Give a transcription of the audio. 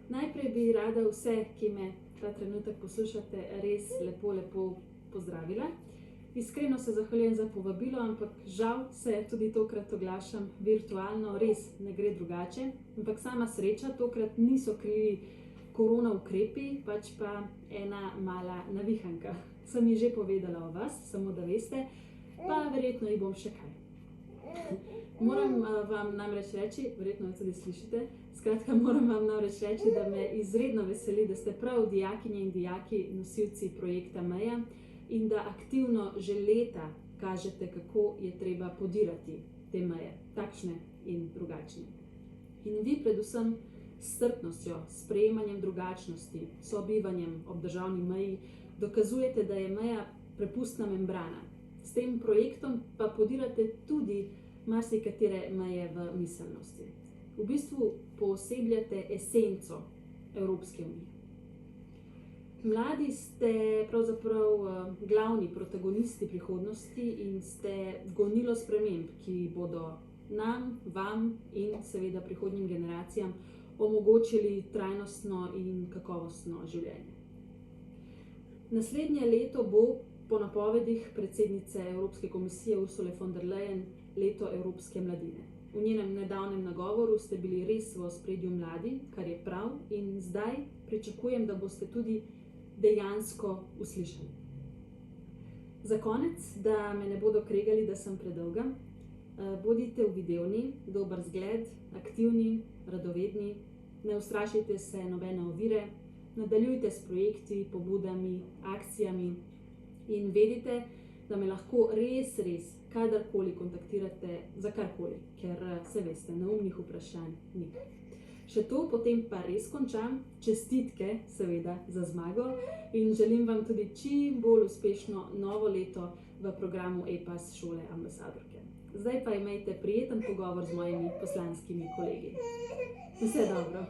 Najprej bi rada vse, ki me ta trenutek poslušate, res lepo pozdravila. Iskreno se zahvaljujem za povabilo, ampak žal se tudi tokrat oglašam virtualno, res ne gre drugače. Ampak sama sreča tokrat niso krivi korona ukrepi, pač pa ena mala navihanka. Sem ji že povedala o vas, samo da veste, pa verjetno ji bom še kaj. Moram vam namreč reči, verjetno jo tudi slišite, skratka moram vam namreč reči, da me izredno veseli, da ste prav dijakinje in dijaki nosilci projekta Meja in da aktivno že leta kažete, kako je treba podirati te meje, takšne in drugačne. In vi predvsem s strpnostjo, sprejemanjem drugačnosti, sobivanjem ob državni meji dokazujete, da je meja prepustna membrana. S tem projektom pa podirate tudi marsikatere meje v miselnosti. V bistvu poosebljate esenco Evropske unije. Mladi ste pravzaprav glavni protagonisti prihodnosti in ste gonilo sprememb, ki bodo nam, vam in seveda prihodnjim generacijam omogočili trajnostno in kakovostno življenje. Naslednje leto bo po napovedih predsednice Evropske komisije Ursule von der Leyen leto Evropske mladine. V njenem nedavnem nagovoru ste bili res v ospredju mladi, kar je prav, in zdaj pričakujem, da boste tudi dejansko uslišani. Za konec, da me ne bodo kregali, da sem predolga, bodite uvidevni, dober zgled, aktivni, radovedni, ne ustrašite se nobene ovire, nadaljujte s projekti, pobudami, akcijami in vedite, da me lahko res kadarkoli kontaktirate za karkoli, ker se veste, neumnih vprašanj ni. Še to, potem pa res končam, čestitke seveda za zmago in želim vam tudi čim bolj uspešno novo leto v programu EPAS šole ambasadorke. Zdaj pa imejte prijeten pogovor z mojimi poslanskimi kolegi. Vse dobro!